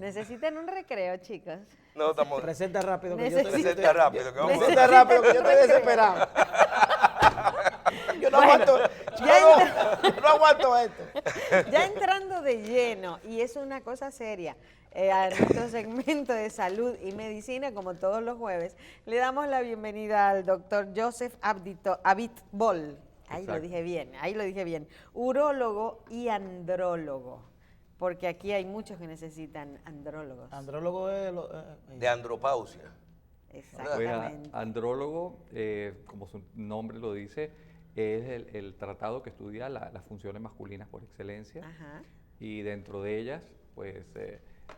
Necesitan un recreo, chicos. No, estamos... Presenta rápido que Presenta rápido, que vamos a... Presenta rápido que yo estoy desesperado. Yo no aguanto, yo no aguanto esto. Ya entrando de lleno, y es una cosa seria, a nuestro segmento de salud y medicina, como todos los jueves, le damos la bienvenida al doctor Joseph Abitbol. Ahí lo dije bien. Urólogo y andrólogo. Porque aquí hay muchos que necesitan andrólogos. Andrólogo es... De andropausia. Exactamente. Andrólogo, como su nombre lo dice, es el tratado que estudia las funciones masculinas por excelencia. Ajá. Y dentro de ellas, pues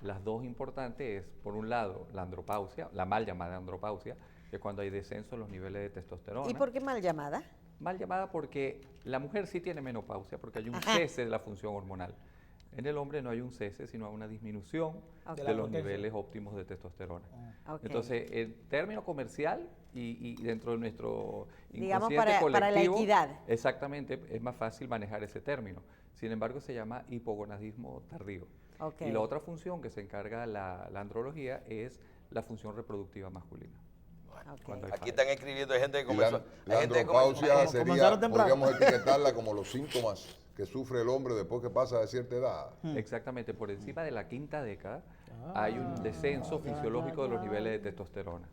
las dos importantes es, por un lado, la andropausia, la mal llamada andropausia, que es cuando hay descenso en los niveles de testosterona. ¿Y por qué mal llamada? Mal llamada porque la mujer sí tiene menopausia, porque hay un cese de la función hormonal. En el hombre no hay un cese, sino una disminución de los niveles óptimos de testosterona. Okay. Entonces, el término comercial y dentro de nuestro digamos inconsciente colectivo, para la equidad. Exactamente, es más fácil manejar ese término. Sin embargo, se llama hipogonadismo tardío. Okay. Y la otra función que se encarga la andrología es la función reproductiva masculina. Okay. Aquí están escribiendo, hay gente que Y comenzó. la andropausia sería, comenzaron temprano. podríamos etiquetarla como los síntomas que sufre el hombre después que pasa de cierta edad. Exactamente, por encima de la quinta década hay un descenso fisiológico de los niveles de testosterona.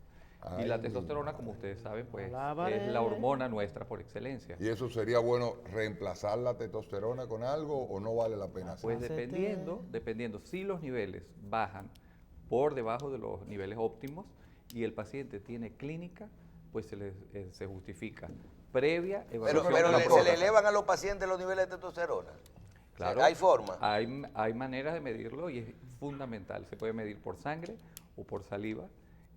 Y la testosterona, como ustedes saben, pues es la hormona nuestra por excelencia. ¿Y eso sería bueno reemplazar la testosterona con algo o no vale la pena hacerlo? Pues dependiendo, si los niveles bajan por debajo de los niveles óptimos y el paciente tiene clínica, pues se justifica. Previa evaluación. Pero se le elevan a los pacientes los niveles de testosterona. Claro, ¿Hay forma? Hay maneras de medirlo y es fundamental. Se puede medir por sangre o por saliva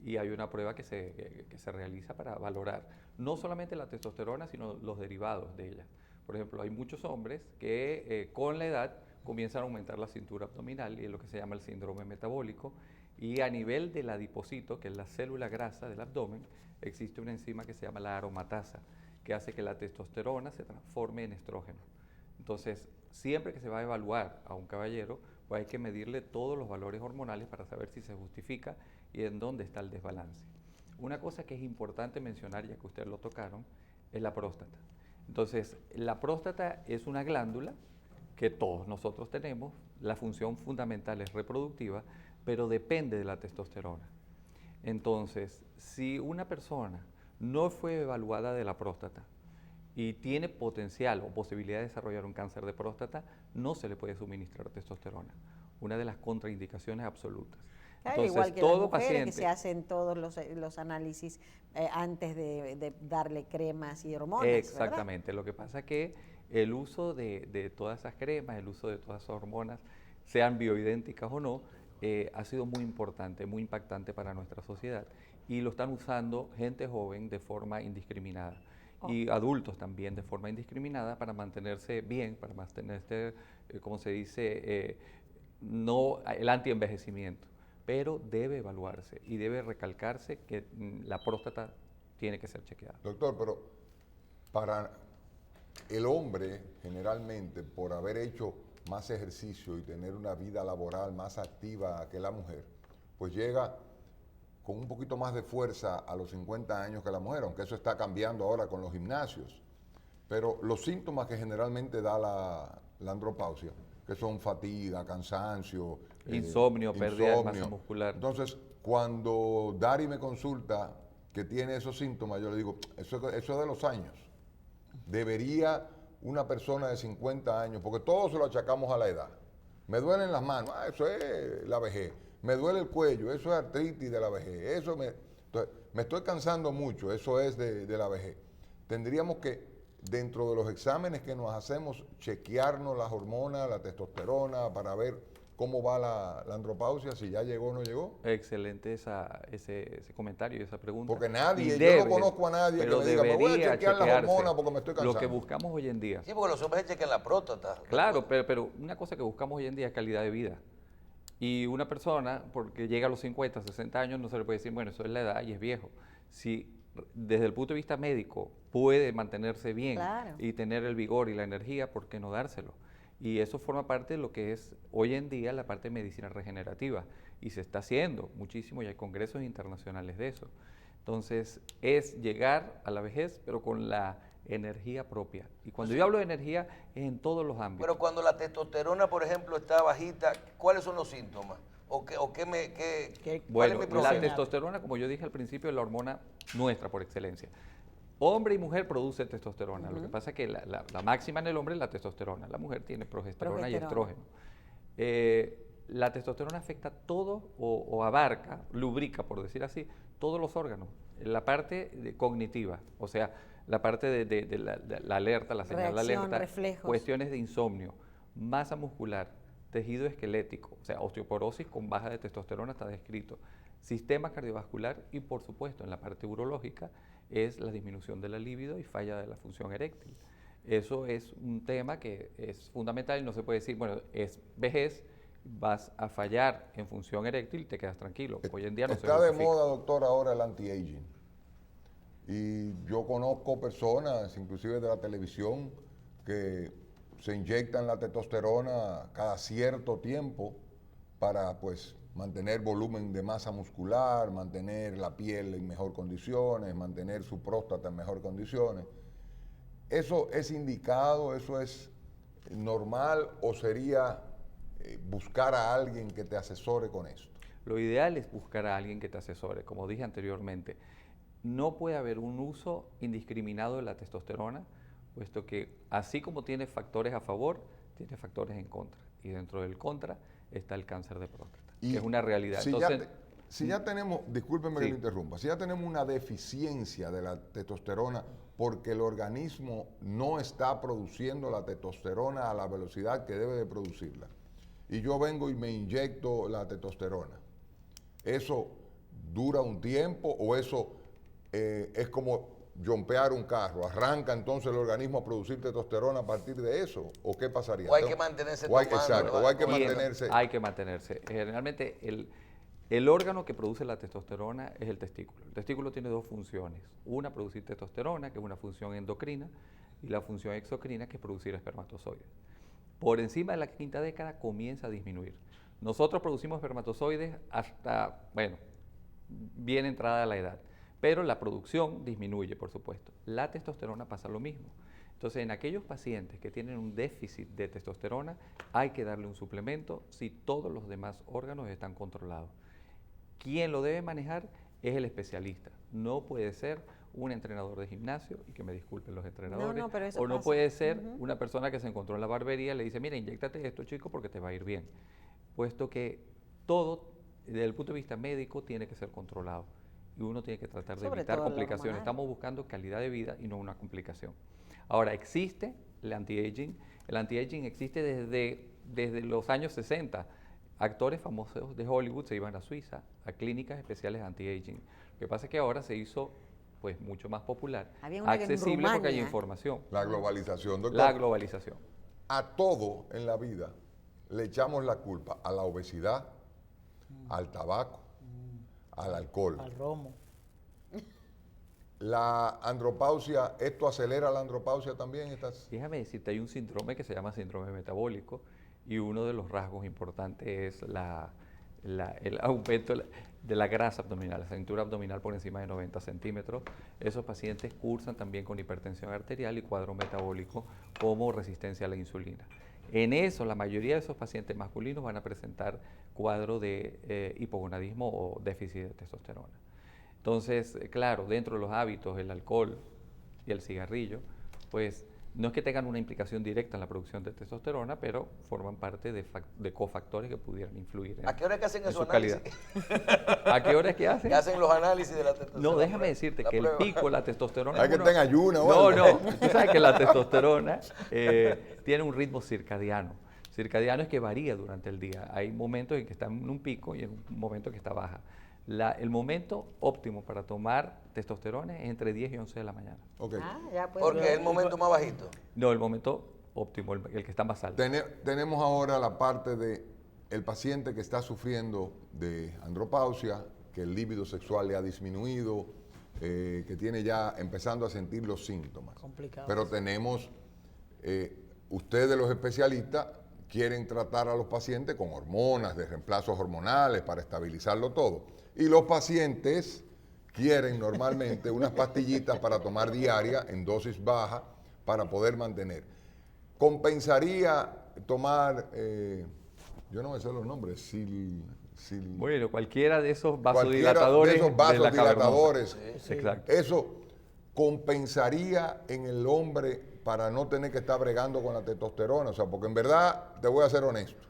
y hay una prueba que se realiza para valorar no solamente la testosterona, sino los derivados de ella. Por ejemplo, hay muchos hombres que con la edad comienzan a aumentar la cintura abdominal y es lo que se llama el síndrome metabólico. Y a nivel del adipocito, que es la célula grasa del abdomen, existe una enzima que se llama la aromatasa, que hace que la testosterona se transforme en estrógeno. Entonces, siempre que se va a evaluar a un caballero, pues hay que medirle todos los valores hormonales para saber si se justifica y en dónde está el desbalance. Una cosa que es importante mencionar, ya que ustedes lo tocaron, es la próstata. Entonces, la próstata es una glándula que todos nosotros tenemos, la función fundamental es reproductiva, pero depende de la testosterona. Entonces, si una persona no fue evaluada de la próstata y tiene potencial o posibilidad de desarrollar un cáncer de próstata, no se le puede suministrar testosterona, una de las contraindicaciones absolutas. Claro, Entonces, igual que todo las mujeres paciente, que se hacen todos los análisis antes de darle cremas y hormonas. exactamente, ¿verdad? Lo que pasa es que el uso de todas esas cremas, el uso de todas esas hormonas, sean bioidénticas o no, ha sido muy importante, muy impactante para nuestra sociedad. Y lo están usando gente joven de forma indiscriminada. Y adultos también de forma indiscriminada para mantenerse bien, para mantenerse, como se dice, no el antienvejecimiento. Pero debe evaluarse y debe recalcarse que la próstata tiene que ser chequeada. Doctor, pero para el hombre, generalmente, por haber hecho más ejercicio y tener una vida laboral más activa que la mujer, pues llega con un poquito más de fuerza a los 50 años que la mujer, aunque eso está cambiando ahora con los gimnasios. Pero los síntomas que generalmente da la andropausia, que son fatiga, cansancio, insomnio, pérdida de masa muscular. Entonces, cuando Dari me consulta que tiene esos síntomas, yo le digo, eso es de los años. Debería una persona de 50 años, porque todos se lo achacamos a la edad. Me duelen las manos, eso es la vejez. Me duele el cuello, eso es artritis de la vejez. Entonces, me estoy cansando mucho, eso es de la vejez. Tendríamos que, dentro de los exámenes que nos hacemos, chequearnos las hormonas, la testosterona, para ver cómo va la andropausia, si ya llegó o no llegó. Excelente ese comentario y esa pregunta. Porque yo no conozco a nadie que me diga, me voy a chequear las hormonas porque me estoy cansando. Lo que buscamos hoy en día. Sí, porque los hombres se chequean la próstata. Claro, pero una cosa que buscamos hoy en día es calidad de vida. Y una persona, porque llega a los 50, 60 años, no se le puede decir, bueno, eso es la edad y es viejo. Si desde el punto de vista médico puede mantenerse bien y tener el vigor y la energía, ¿por qué no dárselo? Y eso forma parte de lo que es hoy en día la parte de medicina regenerativa. Y se está haciendo muchísimo y hay congresos internacionales de eso. Entonces, es llegar a la vejez, pero con la energía propia. Y cuando yo hablo de energía, es en todos los ámbitos. Pero cuando la testosterona, por ejemplo, está bajita, ¿cuáles son los síntomas? ¿Cuál es Bueno, mi la problema? testosterona, como yo dije al principio, es la hormona nuestra por excelencia. Hombre y mujer producen testosterona. Lo que pasa es que la máxima en el hombre es la testosterona. La mujer tiene progesterona y estrógeno. La testosterona afecta todo o abarca, lubrica, por decir así, todos los órganos. La parte cognitiva, o sea, la parte de la alerta, la señal de Reacción, alerta, reflejos. cuestiones de insomnio, masa muscular, tejido esquelético, o sea, osteoporosis con baja de testosterona está descrito, sistema cardiovascular y, por supuesto, en la parte urológica es la disminución de la libido y falla de la función eréctil. Eso es un tema que es fundamental y no se puede decir, bueno, es vejez, vas a fallar en función eréctil y te quedas tranquilo. Hoy en día no se Está de justifica. moda, doctor, ahora el anti-aging. Y yo conozco personas, inclusive de la televisión, que se inyectan la testosterona cada cierto tiempo para, pues, mantener volumen de masa muscular, mantener la piel en mejor condiciones, mantener su próstata en mejor condiciones. ¿Eso es indicado, eso es normal o sería buscar a alguien que te asesore con esto? Lo ideal es buscar a alguien que te asesore. Como dije anteriormente, no puede haber un uso indiscriminado de la testosterona, puesto que así como tiene factores a favor, tiene factores en contra. Y dentro del contra está el cáncer de próstata, que es una realidad. Si ya tenemos, discúlpenme que Sí. lo interrumpa, si ya tenemos una deficiencia de la testosterona porque el organismo no está produciendo la testosterona a la velocidad que debe de producirla, y yo vengo y me inyecto la testosterona, ¿eso dura un tiempo o eso es como jumpear un carro? ¿Arranca entonces el organismo a producir testosterona a partir de eso? ¿O qué pasaría? O hay que mantenerse Exacto, tomando, o hay que ¿verdad? mantenerse. Hay que mantenerse. Generalmente el órgano que produce la testosterona es el testículo. El testículo tiene dos funciones. Una, producir testosterona, que es una función endocrina, y la función exocrina, que es producir espermatozoides. Por encima de la quinta década comienza a disminuir. Nosotros producimos espermatozoides hasta, bueno, bien entrada la edad, pero la producción disminuye, por supuesto. La testosterona pasa lo mismo. Entonces, en aquellos pacientes que tienen un déficit de testosterona, hay que darle un suplemento si todos los demás órganos están controlados. Quien lo debe manejar es el especialista. No puede ser un entrenador de gimnasio, y que me disculpen los entrenadores, pero eso o no pasa. puede ser una persona que se encontró en la barbería y le dice, mira, inyéctate esto, chico, porque te va a ir bien. Puesto que todo, desde el punto de vista médico, tiene que ser controlado. Y uno tiene que tratar de Sobre evitar todo lo complicaciones. hormonal. Estamos buscando calidad de vida y no una complicación. Ahora, existe el anti-aging. El anti-aging existe desde los años 60. Actores famosos de Hollywood se iban a Suiza, a clínicas especiales de anti-aging. Lo que pasa es que ahora se hizo pues mucho más popular, Había una en accesible porque hay Rumania. información. La globalización, doctor. La globalización. A todo en la vida le echamos la culpa a la obesidad, al tabaco, al alcohol. Al romo. La andropausia, ¿esto acelera la andropausia también? Déjame decirte, hay un síndrome que se llama síndrome metabólico y uno de los rasgos importantes es el aumento de la grasa abdominal, la cintura abdominal por encima de 90 centímetros. Esos pacientes cursan también con hipertensión arterial y cuadro metabólico como resistencia a la insulina. En eso, la mayoría de esos pacientes masculinos van a presentar cuadro de hipogonadismo o déficit de testosterona. Entonces, claro, dentro de los hábitos, el alcohol y el cigarrillo, pues no es que tengan una implicación directa en la producción de testosterona, pero forman parte de cofactores que pudieran influir en ¿A qué hora es que hacen en esos su calidad. análisis? ¿A qué hora es que hacen? Que hacen los análisis de la testosterona. No, déjame decirte La que el prueba. pico de la testosterona... Hay que uno- estar en ayuno o No, algo. no, tú sabes que la testosterona tiene un ritmo circadiano. Circadiano es que varía durante el día. Hay momentos en que está en un pico y en un momento que está baja. El momento óptimo para tomar testosterona es entre 10 y 11 de la mañana. Ok. Ya pues, Porque es el momento más bajito. No, el momento óptimo, el que está más alto. Tenemos ahora la parte de el paciente que está sufriendo de andropausia, que el líbido sexual le ha disminuido, que tiene ya empezando a sentir los síntomas. Complicado. Pero tenemos, ustedes los especialistas quieren tratar a los pacientes con hormonas, de reemplazos hormonales para estabilizarlo todo. Y los pacientes quieren normalmente unas pastillitas para tomar diaria en dosis baja para poder mantener. Compensaría tomar, yo no me sé los nombres, Bueno, cualquiera de esos cualquiera vasodilatadores. de esos vasodilatadores, Exacto. eso compensaría en el hombre para no tener que estar bregando con la testosterona. O sea, porque en verdad, te voy a ser honesto,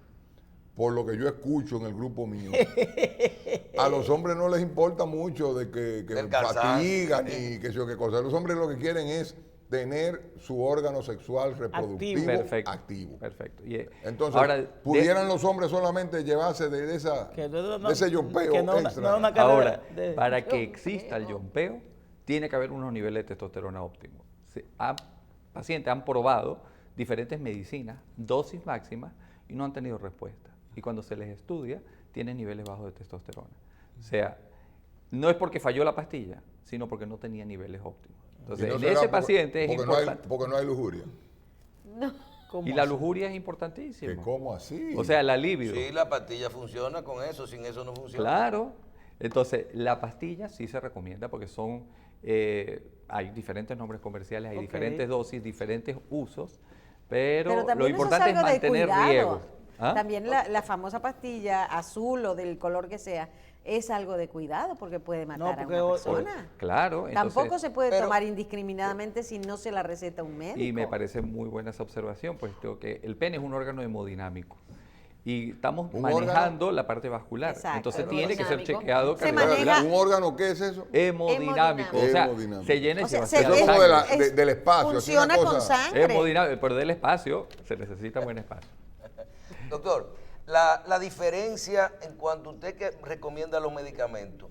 por lo que yo escucho en el grupo mío, a los hombres no les importa mucho de que fatigan ni que sé yo qué cosa. Los hombres lo que quieren es tener su órgano sexual reproductivo activo. Perfecto. Entonces, ahora, ¿pudieran los hombres solamente llevarse de ese yompeo extra? Ahora, para que exista el yompeo, tiene que haber unos niveles de testosterona óptimos. Pacientes han probado diferentes medicinas, dosis máximas, y no han tenido respuesta. Y cuando se les estudia, tienen niveles bajos de testosterona. O sea, no es porque falló la pastilla, sino porque no tenía niveles óptimos. Entonces, no en será ese paciente es importante. Porque no hay lujuria. Y la lujuria es importantísima. ¿Cómo así? O sea, la libido. Sí, la pastilla funciona con eso, sin eso no funciona. Claro. Entonces, la pastilla sí se recomienda porque hay diferentes nombres comerciales, hay diferentes dosis, diferentes usos, pero lo importante es mantener riegos. ¿Ah? También la famosa pastilla azul o del color que sea es algo de cuidado porque puede matar a una persona. Claro. Entonces, tampoco se puede tomar indiscriminadamente si no se la receta un médico. Y me parece muy buena esa observación, puesto que el pene es un órgano hemodinámico. Y estamos manejando la parte vascular. Exacto, entonces tiene que ser chequeado. ¿Un órgano qué es eso? Hemodinámico. O sea, se llena y se vacía. Es como del espacio. Funciona con sangre. Hemodinámico, pero del espacio se necesita buen espacio. Doctor, la diferencia en cuanto a usted que recomienda los medicamentos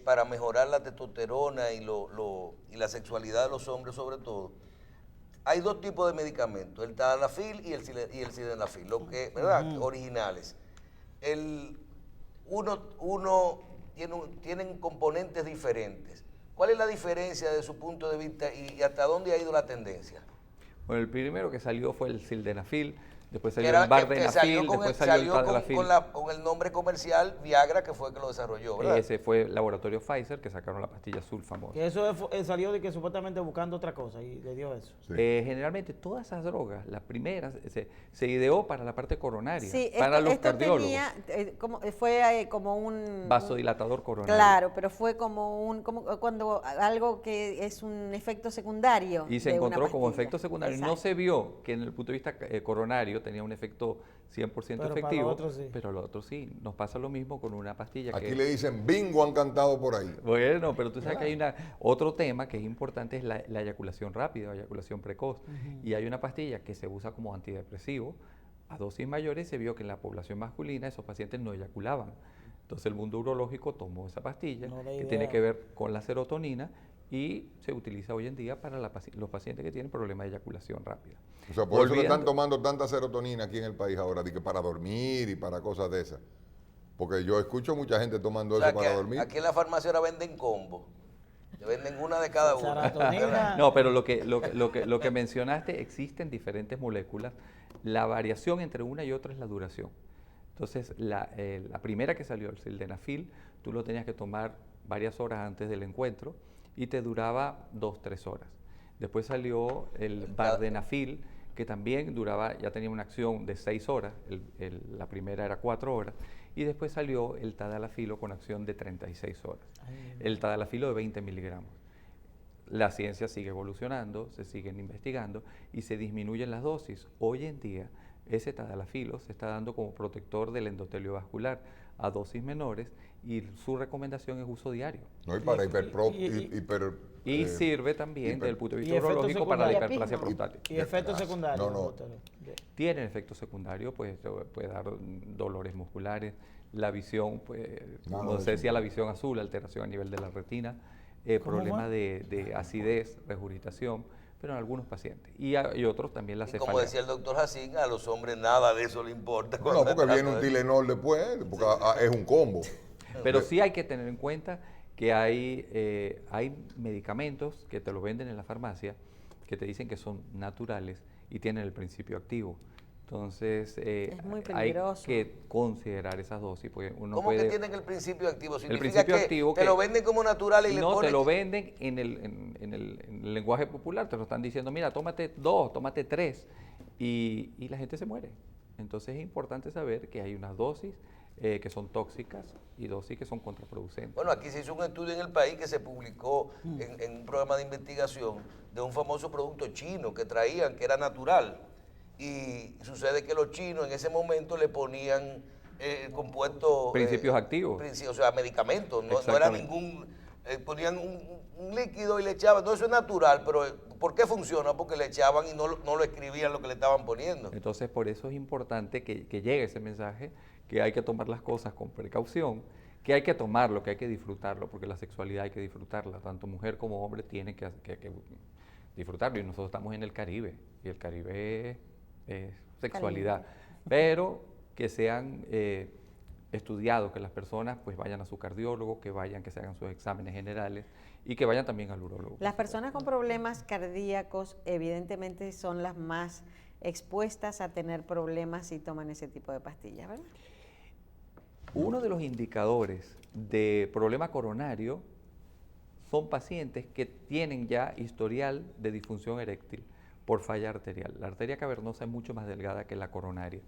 para mejorar la testosterona y la sexualidad de los hombres sobre todo, hay dos tipos de medicamentos, el tadalafil y el sildenafil, ¿verdad? Originales. Uno tienen componentes diferentes. ¿Cuál es la diferencia de su punto de vista y hasta dónde ha ido la tendencia? Bueno, el primero que salió fue el sildenafil. Después salió el vardenafil, después salió el tadalafil. Con el nombre comercial Viagra, que fue el que lo desarrolló, ¿verdad? Ese fue el laboratorio Pfizer, que sacaron la pastilla azul famosa. Que eso salió de que supuestamente buscando otra cosa y le dio eso. Sí. Generalmente todas esas drogas, las primeras, se ideó para la parte coronaria, sí, para los cardiólogos. Fue como un vasodilatador coronario. Claro, pero fue como cuando algo que es un efecto secundario. Y se encontró como efecto secundario. Exacto. No se vio que en el punto de vista coronario tenía un efecto 100% efectivo, pero los otros sí. Nos pasa lo mismo con una pastilla. Aquí le dicen bingo, han cantado por ahí. Bueno, pero tú sabes que hay otro tema que es importante, es la eyaculación rápida, la eyaculación precoz. Y hay una pastilla que se usa como antidepresivo. A dosis mayores se vio que en la población masculina esos pacientes no eyaculaban. Entonces el mundo urológico tomó esa pastilla que tiene que ver con la serotonina y se utiliza hoy en día para los pacientes que tienen problemas de eyaculación rápida. O sea, por eso le están tomando tanta serotonina aquí en el país ahora, de que para dormir y para cosas de esas. Porque yo escucho mucha gente tomando eso para dormir. Aquí en la farmacia ahora venden combo. Le venden una de cada una. No, pero lo que mencionaste, existen diferentes moléculas. La variación entre una y otra es la duración. Entonces, la primera que salió, el sildenafil, tú lo tenías que tomar varias horas antes del encuentro y te duraba 2-3 horas. Después salió el vardenafil, que también ya tenía una acción de 6 horas, la primera era 4 horas, y después salió el tadalafilo con acción de 36 horas, el tadalafilo de 20 miligramos. La ciencia sigue evolucionando, se siguen investigando y se disminuyen las dosis. Hoy en día, ese tadalafilo se está dando como protector del endotelio vascular a dosis menores y su recomendación es uso diario. No, y para y sirve también desde el punto de vista urológico para la hiperplasia prostática. ¿Y efectos secundarios? No. Tienen efectos secundarios, pues puede dar dolores musculares, la visión, pues, como se decía, la visión azul, alteración a nivel de la retina, problemas de acidez, regurgitación, pero en algunos pacientes. Y otros también la cefalea. Como decía el doctor Jacín, a los hombres nada de eso le importa. No, porque viene un Tylenol después, porque es un combo. Pero sí hay que tener en cuenta que hay medicamentos que te lo venden en la farmacia que te dicen que son naturales y tienen el principio activo. Entonces, Es muy hay peligroso. que considerar esas dosis, porque uno ¿Cómo puede... que tienen el principio activo? Significa principio que activo te que- lo venden como natural y le No, ponen... te lo venden en el lenguaje popular, te lo están diciendo, mira, tómate 2, tómate 3, y la gente se muere. Entonces es importante saber que hay unas dosis que son tóxicas y dosis que son contraproducentes. Bueno, aquí se hizo un estudio en el país que se publicó en un programa de investigación de un famoso producto chino que traían, que era natural. Y sucede que los chinos en ese momento le ponían compuestos... Principios activos. O sea, medicamentos, no era Exactamente. ningún... ponían un líquido y le echaban, no, eso es natural, pero ¿por qué funciona? Porque le echaban y no lo escribían lo que le estaban poniendo. Entonces, por eso es importante que llegue ese mensaje, que hay que tomar las cosas con precaución, que hay que tomarlo, que hay que disfrutarlo, porque la sexualidad hay que disfrutarla, tanto mujer como hombre tienen que disfrutarlo, y nosotros estamos en el Caribe, y el Caribe es sexualidad, pero que sean estudiados, que las personas pues vayan a su cardiólogo, que vayan, que se hagan sus exámenes generales, y que vayan también al urólogo. Las personas con problemas cardíacos evidentemente son las más expuestas a tener problemas si toman ese tipo de pastillas, ¿verdad? Uno de los indicadores de problema coronario son pacientes que tienen ya historial de disfunción eréctil por falla arterial. La arteria cavernosa es mucho más delgada que la coronaria.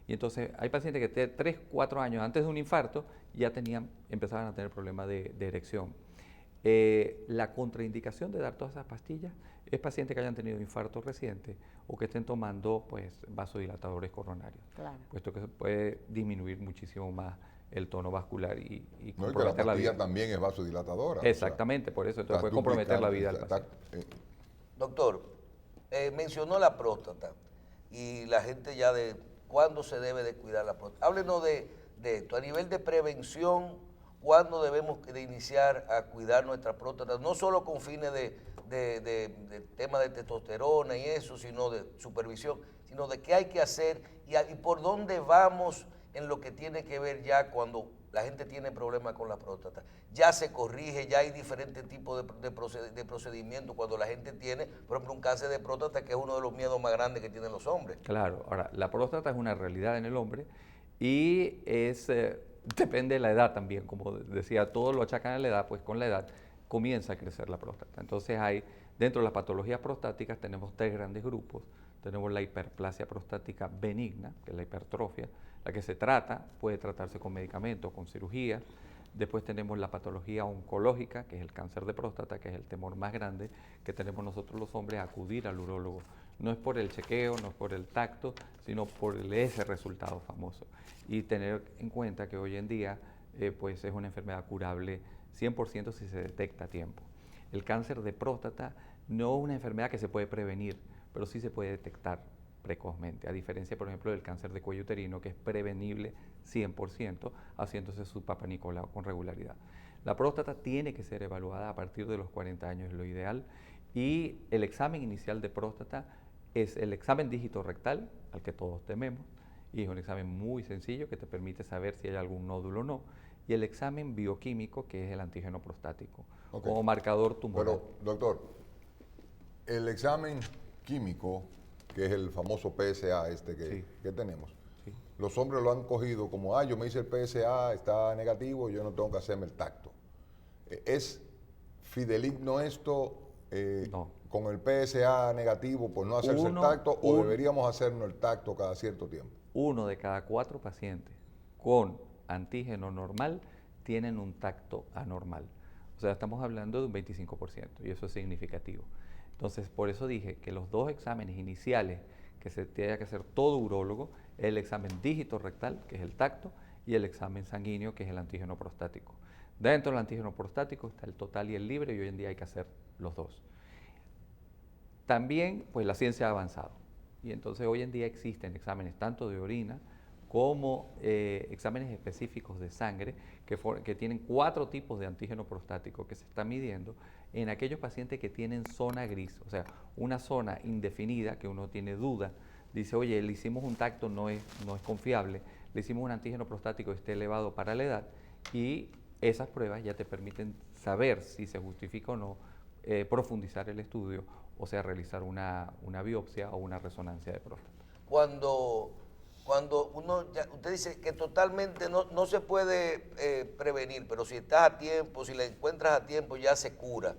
Y entonces hay pacientes que 3, 4 años antes de un infarto ya empezaban a tener problemas de erección. La contraindicación de dar todas esas pastillas es pacientes que hayan tenido infarto reciente o que estén tomando pues, vasodilatadores coronarios, Claro. puesto que se puede disminuir muchísimo más el tono vascular y No, y que la comprometer la pastilla vida. también es vasodilatadora. Exactamente, por eso entonces está puede comprometer la vida al duplicando, paciente. Doctor, mencionó la próstata y la gente ya de cuándo se debe de cuidar la próstata. Háblenos de esto, a nivel de prevención, cuándo debemos de iniciar a cuidar nuestra próstata, no solo con fines de tema de testosterona y eso, sino de supervisión, sino de qué hay que hacer y por dónde vamos en lo que tiene que ver ya cuando la gente tiene problemas con la próstata. Ya se corrige, ya hay diferentes tipos de procedimientos cuando la gente tiene, por ejemplo, un cáncer de próstata, que es uno de los miedos más grandes que tienen los hombres. Claro, ahora, la próstata es una realidad en el hombre y depende de la edad también, como decía, todo lo achacan a la edad, pues con la edad comienza a crecer la próstata. Entonces dentro de las patologías prostáticas tenemos 3 grandes grupos. Tenemos la hiperplasia prostática benigna, que es la hipertrofia, la que se trata, puede tratarse con medicamentos, con cirugía. Después tenemos la patología oncológica, que es el cáncer de próstata, que es el temor más grande que tenemos nosotros los hombres a acudir al urólogo. No es por el chequeo, no es por el tacto, sino por ese resultado famoso. Y tener en cuenta que hoy en día pues es una enfermedad curable 100% si se detecta a tiempo. El cáncer de próstata no es una enfermedad que se puede prevenir, pero sí se puede detectar precozmente, a diferencia, por ejemplo, del cáncer de cuello uterino, que es prevenible 100%, haciéndose su Papa Nicolau con regularidad. La próstata tiene que ser evaluada a partir de los 40 años, es lo ideal, y el examen inicial de próstata es el examen dígito rectal, al que todos tememos, y es un examen muy sencillo que te permite saber si hay algún nódulo o no, y el examen bioquímico, que es el antígeno prostático, como marcador tumoral. Pero, doctor, el examen químico, que es el famoso PSA que tenemos, Sí. los hombres lo han cogido como, yo me hice el PSA, está negativo, yo no tengo que hacerme el tacto. ¿Es fideligno esto No. con el PSA negativo por no hacerse el tacto o deberíamos hacernos el tacto cada cierto tiempo? 1 de cada 4 pacientes con antígeno normal tienen un tacto anormal. O sea, estamos hablando de un 25% y eso es significativo. Entonces, por eso dije que los 2 exámenes iniciales que se tiene que hacer todo urólogo, el examen dígito rectal, que es el tacto, y el examen sanguíneo, que es el antígeno prostático. Dentro del antígeno prostático está el total y el libre, y hoy en día hay que hacer los 2. También, pues la ciencia ha avanzado, y entonces hoy en día existen exámenes tanto de orina como exámenes específicos de sangre que tienen 4 tipos de antígeno prostático que se está midiendo en aquellos pacientes que tienen zona gris, o sea, una zona indefinida que uno tiene duda, dice, oye, le hicimos un tacto, no es confiable, le hicimos un antígeno prostático, está elevado para la edad, y esas pruebas ya te permiten saber si se justifica o no profundizar el estudio, o sea, realizar una biopsia o una resonancia de próstata. cuando usted dice que totalmente no se puede prevenir, pero si estás a tiempo, si la encuentras a tiempo, ya se cura.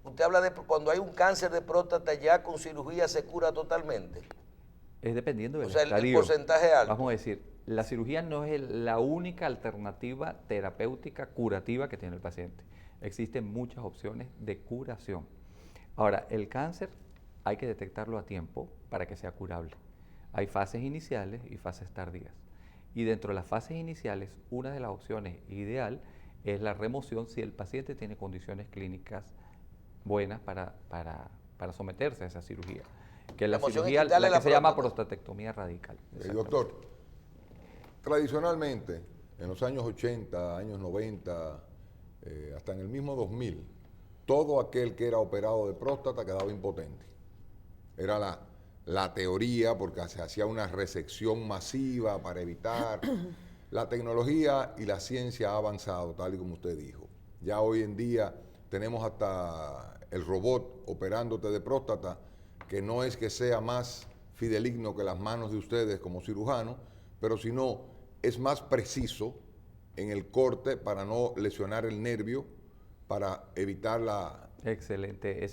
Usted habla de cuando hay un cáncer de próstata, ya con cirugía se cura totalmente. Es dependiendo del O sea, el estadio. porcentaje alto. Vamos a decir, la cirugía no es la única alternativa terapéutica curativa que tiene el paciente. Existen muchas opciones de curación. Ahora, el cáncer hay que detectarlo a tiempo para que sea curable. Hay fases iniciales y fases tardías. Y dentro de las fases iniciales, una de las opciones ideal es la remoción si el paciente tiene condiciones clínicas buenas para someterse a esa cirugía. Que es la Remoción cirugía, es quitarle la que la se llama próstata. prostatectomía radical. Doctor, tradicionalmente, en los años 80, años 90, hasta en el mismo 2000, todo aquel que era operado de próstata quedaba impotente. Era la teoría, porque se hacía una resección masiva para evitar. La tecnología y la ciencia ha avanzado, tal y como usted dijo. Ya hoy en día tenemos hasta el robot operándote de próstata, que no es que sea más fideligno que las manos de ustedes como cirujanos, pero sino es más preciso en el corte para no lesionar el nervio, para evitar la... Excelente.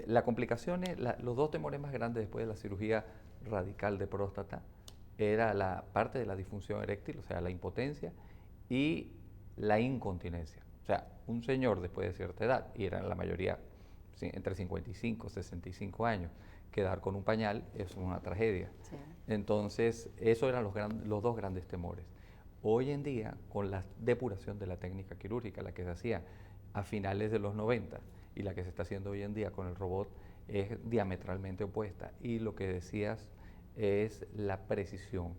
La complicación, los dos temores más grandes después de la cirugía radical de próstata era la parte de la disfunción eréctil, o sea, la impotencia, y la incontinencia. O sea, un señor después de cierta edad, y eran la mayoría entre 55 y 65 años, quedar con un pañal es una tragedia. Sí. Entonces, esos eran los dos grandes temores. Hoy en día, con la depuración de la técnica quirúrgica, la que se hacía a finales de los 90 y la que se está haciendo hoy en día con el robot, es diametralmente opuesta. Y lo que decías es la precisión.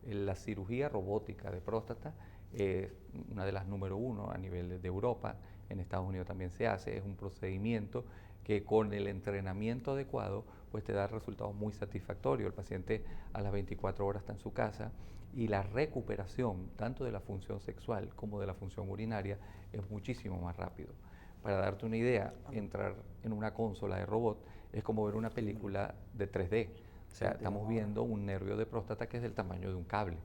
La cirugía robótica de próstata es una de las número uno a nivel de Europa. En Estados Unidos también se hace. Es un procedimiento que con el entrenamiento adecuado pues te da resultados muy satisfactorios. El paciente a las 24 horas está en su casa y la recuperación tanto de la función sexual como de la función urinaria es muchísimo más rápido. Para darte una idea, entrar en una consola de robot es como ver una película de 3D. O sea, estamos viendo un nervio de próstata que es del tamaño de un cable.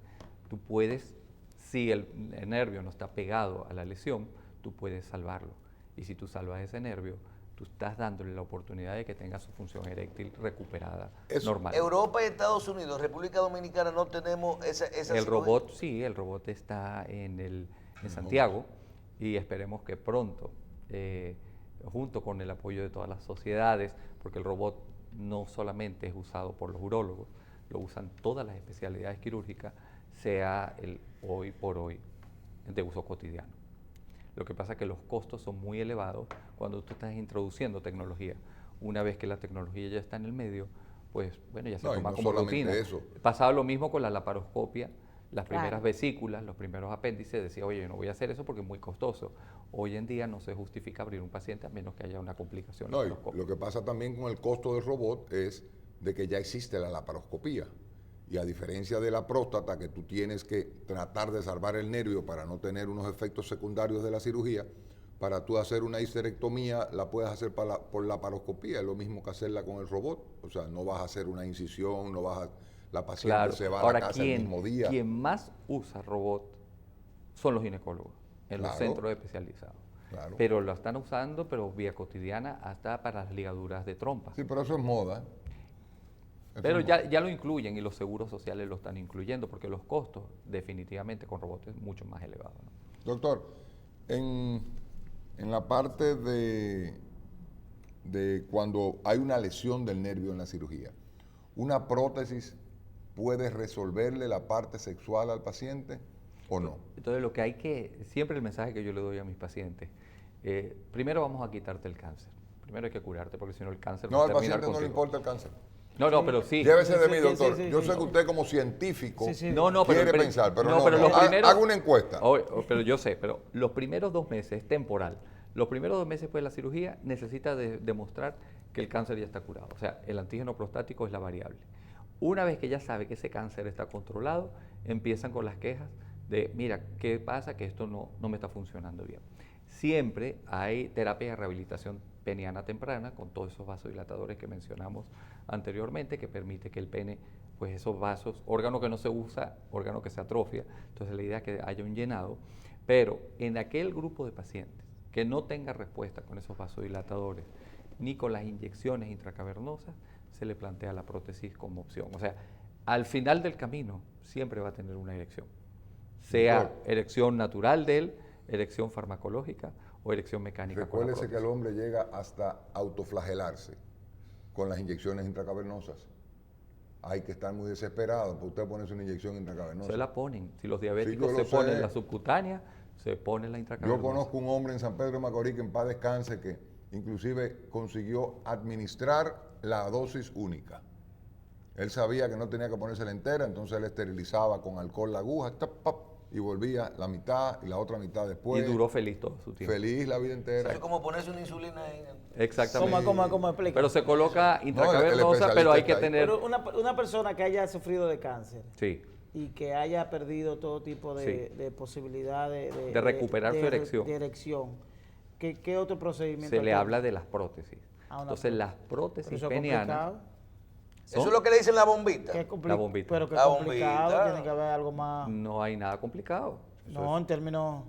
Tú puedes, si el nervio no está pegado a la lesión, tú puedes salvarlo. Y si tú salvas ese nervio, tú estás dándole la oportunidad de que tenga su función eréctil recuperada normal. Europa y Estados Unidos, República Dominicana, no tenemos esa El robot, sí, el robot está en Santiago y esperemos que pronto, junto con el apoyo de todas las sociedades, porque el robot no solamente es usado por los urólogos, lo usan todas las especialidades quirúrgicas, sea el hoy por hoy de uso cotidiano. Lo que pasa es que los costos son muy elevados cuando tú estás introduciendo tecnología. Una vez que la tecnología ya está en el medio, pues bueno, ya se toma como rutina. Pasaba lo mismo con la laparoscopia, las primeras vesículas, los primeros apéndices, decía, oye, yo no voy a hacer eso porque es muy costoso. Hoy en día no se justifica abrir un paciente a menos que haya una complicación. No, lo que pasa también con el costo del robot es de que ya existe la laparoscopía. Y a diferencia de la próstata, que tú tienes que tratar de salvar el nervio para no tener unos efectos secundarios de la cirugía, para tú hacer una histerectomía la puedes hacer por laparoscopía, es lo mismo que hacerla con el robot. O sea, no vas a hacer una incisión, no vas a... La paciente se va a la casa el mismo día. Quien más usa robot son los ginecólogos en los centros especializados. Claro. Pero lo están usando, pero vía cotidiana, hasta para las ligaduras de trompa. Sí, pero eso es moda. Pero ya lo incluyen y los seguros sociales lo están incluyendo porque los costos definitivamente con robots es mucho más elevados, ¿no? Doctor, en la parte de cuando hay una lesión del nervio en la cirugía, ¿una prótesis puede resolverle la parte sexual al paciente o no? Entonces lo que hay que, siempre el mensaje que yo le doy a mis pacientes, primero vamos a quitarte el cáncer, primero hay que curarte porque si no el cáncer no, al paciente no le importa el cáncer. No, pero sí. Llévese de mí, doctor. Yo sé que usted como científico quiere pensar, pero haga una encuesta. Pero yo sé, pero los primeros 2 meses es temporal. Los primeros 2 meses después de la cirugía necesita demostrar que el cáncer ya está curado. O sea, el antígeno prostático es la variable. Una vez que ya sabe que ese cáncer está controlado, empiezan con las quejas de, mira, ¿qué pasa? Que esto no me está funcionando bien. Siempre hay terapia de rehabilitación peniana temprana con todos esos vasodilatadores que mencionamos anteriormente, que permite que el pene pues esos vasos, órgano que no se usa, órgano que se atrofia, entonces la idea es que haya un llenado, pero en aquel grupo de pacientes que no tenga respuesta con esos vasodilatadores ni con las inyecciones intracavernosas, se le plantea la prótesis como opción. O sea, al final del camino siempre va a tener una erección, sea erección natural de él, erección farmacológica o erección mecánica. Recuérdese que el hombre llega hasta autoflagelarse con las inyecciones intracavernosas. Hay que estar muy desesperado para usted ponerse una inyección intracavernosa. Se la ponen. Si los diabéticos se ponen la subcutánea, se pone la intracavernosa. Yo conozco un hombre en San Pedro de Macorís, que en paz descanse, que inclusive consiguió administrar la dosis única. Él sabía que no tenía que ponérsela entera, entonces él esterilizaba con alcohol la aguja, y volvía la mitad y la otra mitad después. Y duró feliz todo su tiempo. Feliz la vida entera. Es como ponerse una insulina ahí. Exactamente. ¿Cómo explica? Pero se coloca intracavernosa, pero hay que tener... Pero una persona que haya sufrido de cáncer Sí. y que haya perdido todo tipo de posibilidad de recuperar su erección. De erección, ¿qué otro procedimiento? Se le habla de las prótesis. Entonces las prótesis ¿Eso es penianas... complicado? Eso es lo que le dicen la bombita. La bombita. Pero que La complicado, bombita. tiene que haber algo más. No hay nada complicado. Eso No, en términos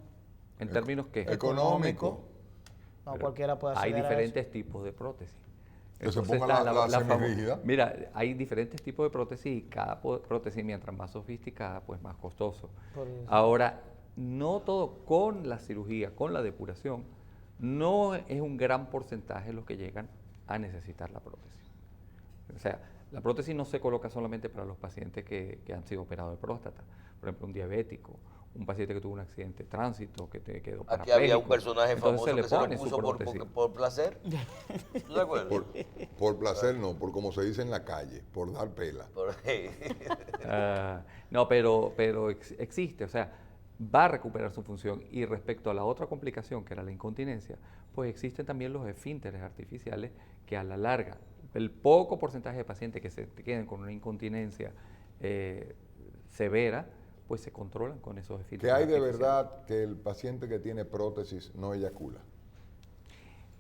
¿En términos qué? Económico. no Pero cualquiera puede hay acceder a diferentes tipos de prótesis. Que se Entonces ponga está la famo- semirrígida. Mira, hay diferentes tipos de prótesis y cada prótesis, mientras más sofisticada, pues más costoso. Por eso. Ahora, no todo con la cirugía, con la depuración, no es un gran porcentaje los que llegan a necesitar la prótesis. O sea, la prótesis no se coloca solamente para los pacientes que han sido operados de próstata. Por ejemplo, un diabético, un paciente que tuvo un accidente de tránsito, que te quedó Aquí había un parapléjico. personaje Entonces famoso que se lo pone su puso prótesis. por placer. ¿Tú te acuerdas? Por placer no, por como se dice en la calle, por dar pela. Por ahí. No, pero existe, o sea, va a recuperar su función. Y respecto a la otra complicación, que era la incontinencia, pues existen también los esfínteres artificiales que a la larga, el poco porcentaje de pacientes que se queden con una incontinencia severa, pues se controlan con esos ¿Qué esfínteres hay de artificiales. verdad que el paciente que tiene prótesis no eyacula?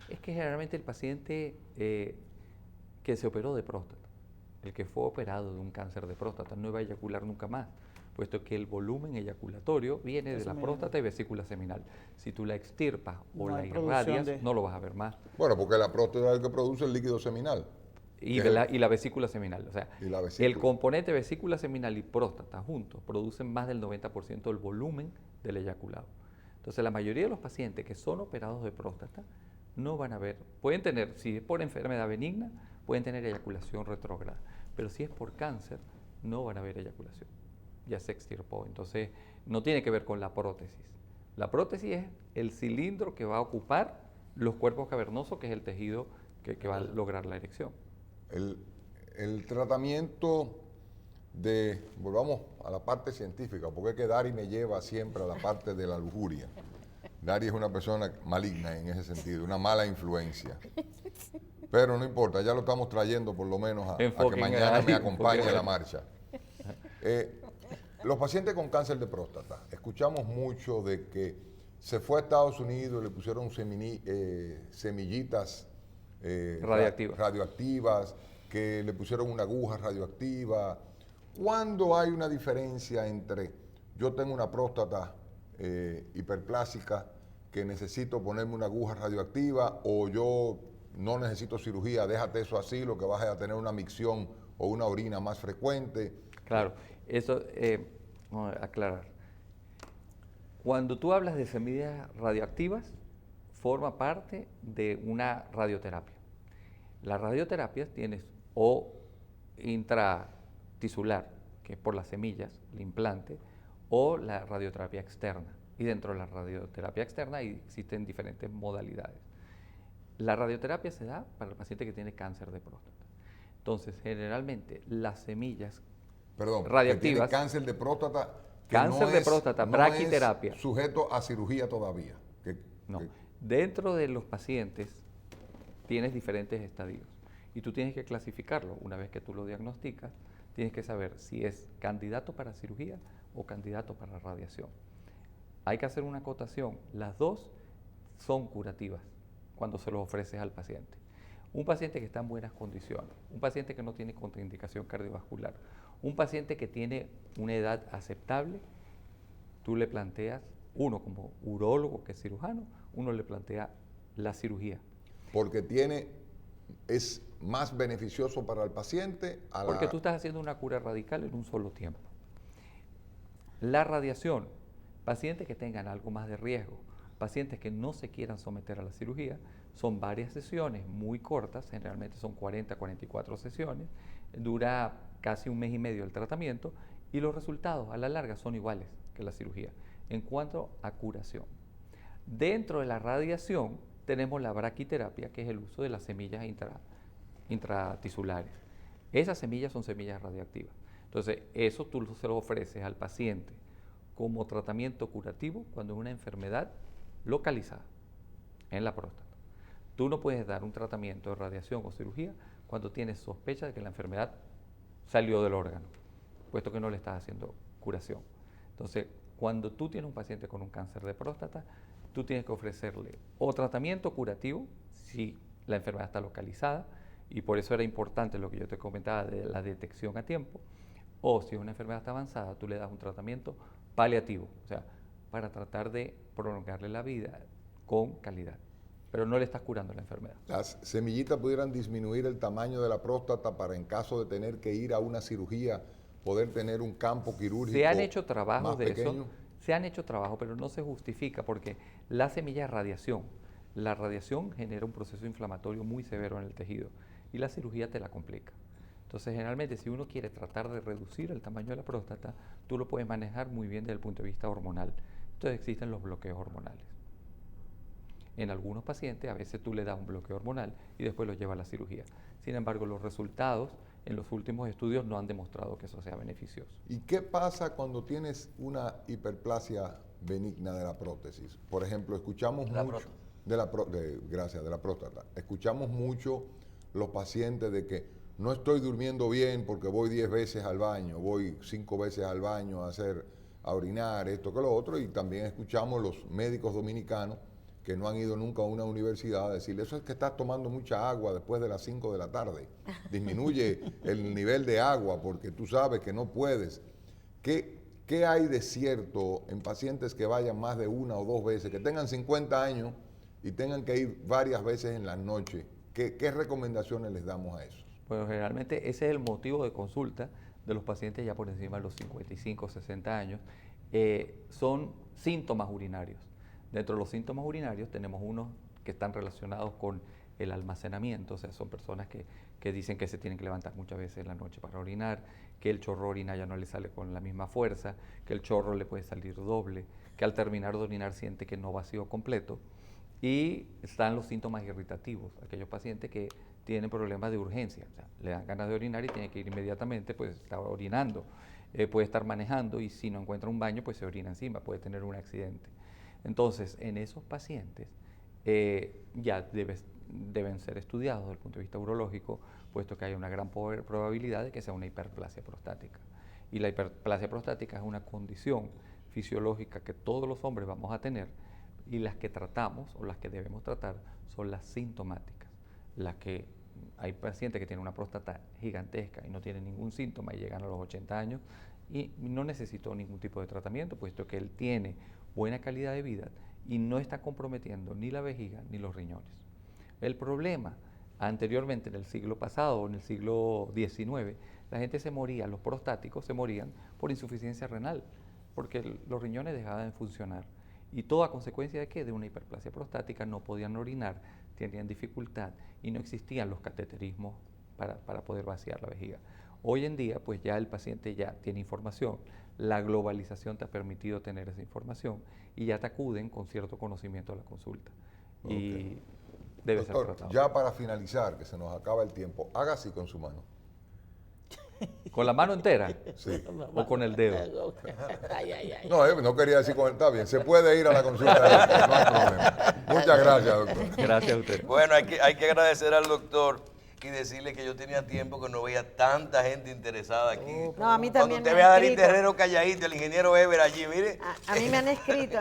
Es que generalmente el paciente que se operó de próstata, el que fue operado de un cáncer de próstata, no va a eyacular nunca más, puesto que el volumen eyaculatorio viene de la próstata y vesícula seminal. Si tú la extirpas o No la hay producción irradias, de- no lo vas a ver más. Bueno, porque la próstata es el que produce el líquido seminal. Y Que la vesícula seminal. O sea, Y la vesícula. el componente vesícula seminal y próstata juntos producen más del 90% del volumen del eyaculado. Entonces, la mayoría de los pacientes que son operados de próstata no van a ver, pueden tener, si es por enfermedad benigna, pueden tener eyaculación retrógrada, pero si es por cáncer, no van a ver eyaculación. Ya se extirpó. Entonces, no tiene que ver con la prótesis. La prótesis es el cilindro que va a ocupar los cuerpos cavernosos, que es el tejido que va a lograr la erección. El tratamiento volvamos a la parte científica, porque es que Dari me lleva siempre a la parte de la lujuria. Dari es una persona maligna en ese sentido, una mala influencia. Pero no importa, ya lo estamos trayendo por lo menos a que Enfoquen mañana ahí, me acompañe porque- a la marcha. Los pacientes con cáncer de próstata, escuchamos mucho de que se fue a Estados Unidos y le pusieron semillitas radioactivas, que le pusieron una aguja radioactiva. ¿Cuándo hay una diferencia entre yo tengo una próstata hiperplásica que necesito ponerme una aguja radioactiva o yo no necesito cirugía, déjate eso así, lo que vas a tener una micción o una orina más frecuente? Claro, eso, vamos a aclarar. Cuando tú hablas de semillas radioactivas, forma parte de una radioterapia. Las radioterapias tienes o intratisular, que es por las semillas, el implante, o la radioterapia externa. Y dentro de la radioterapia externa existen diferentes modalidades. La radioterapia se da para el paciente que tiene cáncer de próstata. Entonces, generalmente, las semillas Perdón, radioactivas, que tiene cáncer de próstata. Que cáncer de próstata, no braquiterapia. es sujeto a cirugía todavía. no. Dentro de los pacientes tienes diferentes estadios y tú tienes que clasificarlo. Una vez que tú lo diagnosticas, tienes que saber si es candidato para cirugía o candidato para radiación. Hay que hacer una acotación. Las dos son curativas cuando se los ofreces al paciente. un paciente que está en buenas condiciones, un paciente que no tiene contraindicación cardiovascular, un paciente que tiene una edad aceptable, tú le planteas, uno como urólogo que es cirujano, uno le plantea la cirugía. Porque es más beneficioso para el paciente. Porque tú estás haciendo una cura radical en un solo tiempo. La radiación, pacientes que tengan algo más de riesgo, pacientes que no se quieran someter a la cirugía, son varias sesiones muy cortas, generalmente son 40, 44 sesiones, dura casi 1 mes y medio el tratamiento y los resultados a la larga son iguales que la cirugía en cuanto a curación. Dentro de la radiación tenemos la braquiterapia, que es el uso de las semillas intratisulares. Esas semillas son semillas radioactivas. Entonces, eso tú se lo ofreces al paciente como tratamiento curativo cuando es una enfermedad localizada en la próstata. Tú no puedes dar un tratamiento de radiación o cirugía cuando tienes sospecha de que la enfermedad salió del órgano, puesto que no le estás haciendo curación. Entonces, cuando tú tienes un paciente con un cáncer de próstata, tú tienes que ofrecerle o tratamiento curativo, si la enfermedad está localizada, y por eso era importante lo que yo te comentaba de la detección a tiempo, o si una enfermedad está avanzada, tú le das un tratamiento paliativo, o sea, para tratar de prolongarle la vida con calidad, pero no le estás curando la enfermedad. Las semillitas pudieran disminuir el tamaño de la próstata para, en caso de tener que ir a una cirugía, poder tener un campo quirúrgico. Se han hecho trabajos más de pequeño. eso, se han hecho trabajos, pero no se justifica porque la semilla es radiación. La radiación genera un proceso inflamatorio muy severo en el tejido y la cirugía te la complica. Entonces, generalmente, si uno quiere tratar de reducir el tamaño de la próstata, tú lo puedes manejar muy bien desde el punto de vista hormonal. Entonces, existen los bloqueos hormonales. En algunos pacientes, a veces tú le das un bloqueo hormonal y después lo llevas a la cirugía. Sin embargo, los resultados en los últimos estudios no han demostrado que eso sea beneficioso. ¿Y qué pasa cuando tienes una hiperplasia benigna de la prótesis? Por ejemplo, escuchamos mucho de la próstata. Escuchamos mucho los pacientes de que no estoy durmiendo bien porque voy 10 veces al baño, voy 5 veces al baño a orinar, esto que lo otro, y también escuchamos los médicos dominicanos que no han ido nunca a una universidad a decirle, eso es que estás tomando mucha agua después de las 5 de la tarde, disminuye el nivel de agua porque tú sabes que no puedes. ¿Qué hay de cierto en pacientes que vayan más de 1 o 2 veces, que tengan 50 años y tengan que ir varias veces en las noches? ¿Qué recomendaciones les damos a eso? Bueno, generalmente ese es el motivo de consulta de los pacientes ya por encima de los 55, 60 años. Son síntomas urinarios. Dentro de los síntomas urinarios tenemos unos que están relacionados con el almacenamiento, o sea, son personas que dicen que se tienen que levantar muchas veces en la noche para orinar, que el chorro orina ya no le sale con la misma fuerza, que el chorro le puede salir doble, que al terminar de orinar siente que no vació completo. Y están los síntomas irritativos, aquellos pacientes que tienen problemas de urgencia, o sea, le dan ganas de orinar y tiene que ir inmediatamente, pues está orinando, puede estar manejando y si no encuentra un baño, pues se orina encima, puede tener un accidente. Entonces, en esos pacientes ya deben ser estudiados desde el punto de vista urológico, puesto que hay una gran probabilidad de que sea una hiperplasia prostática. Y la hiperplasia prostática es una condición fisiológica que todos los hombres vamos a tener, y las que tratamos o las que debemos tratar son las sintomáticas. Las que hay pacientes que tienen una próstata gigantesca y no tienen ningún síntoma y llegan a los 80 años y no necesitó ningún tipo de tratamiento, puesto que él tiene buena calidad de vida y no está comprometiendo ni la vejiga ni los riñones. El problema, anteriormente en el siglo pasado, en el siglo XIX, la gente se moría, los prostáticos se morían por insuficiencia renal, porque los riñones dejaban de funcionar. ¿Y toda consecuencia de qué? De una hiperplasia prostática, no podían orinar, tenían dificultad y no existían los cateterismos para poder vaciar la vejiga. Hoy en día, pues ya el paciente ya tiene información, la globalización te ha permitido tener esa información y ya te acuden con cierto conocimiento a la consulta. Okay. Y debe ser tratado. Ya para finalizar, que se nos acaba el tiempo, haga así con su mano. ¿Con la mano entera? Sí. ¿O con el dedo? No quería decir con el, está bien, se puede ir a la consulta, no hay problema. Muchas gracias, doctor. Gracias a usted. Bueno, hay que agradecer al doctor y decirle que yo tenía tiempo que no veía tanta gente interesada aquí. No, a mí Cuando también usted me ve han a Darín escrito. Terrero calladito, el ingeniero Ever allí, mire. A mí me han escrito,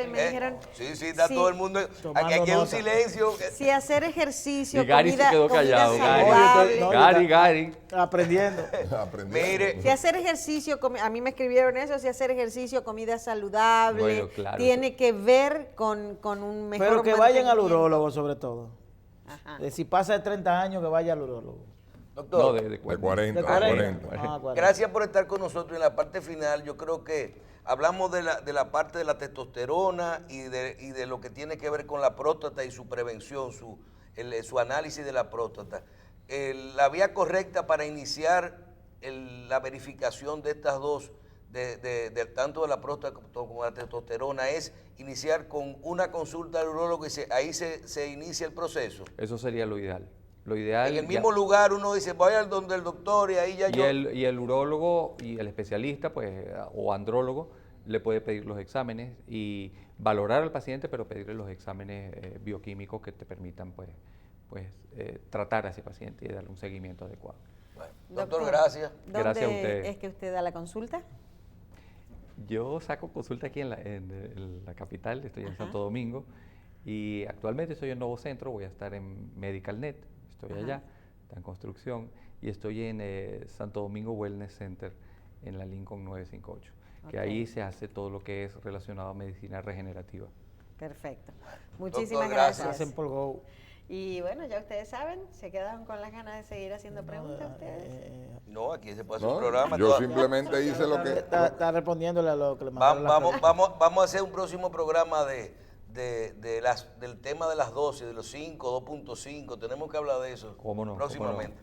y me dijeron... Sí, está si- todo el mundo. Tomando Aquí hay un nota. silencio. Si hacer ejercicio, Y Gary se comida, quedó comida callado, Gary. saludable. No, Gary. Aprendiendo. Aprendiendo. Mire, Si hacer ejercicio, a mí me escribieron eso, si hacer ejercicio, comida saludable, Bueno, claro, tiene que ver con un mejor Pero que vayan al mantenimiento. urólogo sobre todo. Ajá. Si pasa de 30 años, que vaya al urólogo. doctor. No, de De 40. 40 De a 40. 40. Ah, 40. Gracias por estar con nosotros en la parte final. Yo creo que hablamos de la parte de la testosterona y de lo que tiene que ver con la próstata y su prevención, su análisis de la próstata. La vía correcta para iniciar la verificación de estas dos, tanto de la próstata como de la testosterona, es iniciar con una consulta al urólogo y ahí se inicia el proceso. Eso sería lo ideal. Lo ideal. En el mismo lugar uno dice, voy al donde el doctor y ahí ya yo... Y el urólogo y el especialista, pues, o andrólogo, le puede pedir los exámenes y valorar al paciente, pero pedirle los exámenes bioquímicos que te permitan, tratar a ese paciente y darle un seguimiento adecuado. Bueno, doctor, gracias. Gracias a ¿Dónde ustedes. es que usted da la consulta? Yo saco consulta aquí en la capital, estoy en Ajá. Santo Domingo y actualmente estoy en Nuevo Centro, voy a estar en MedicalNet, estoy Ajá. allá, está en construcción, y estoy en Santo Domingo Wellness Center en la Lincoln 958, que Ok. ahí se hace todo lo que es relacionado a medicina regenerativa. Perfecto. Muchísimas Doctor, gracias. gracias. Hacen por go. Y bueno, ya ustedes saben, se quedaron con las ganas de seguir haciendo preguntas ustedes. No, aquí se puede hacer ¿No? un programa. Yo toda- simplemente hice lo que... Está respondiéndole a lo que le mandaron la pregunta. Vamos a hacer un próximo programa del tema de las dosis, de los 5, 2.5. Tenemos que hablar de eso ¿Cómo no? próximamente.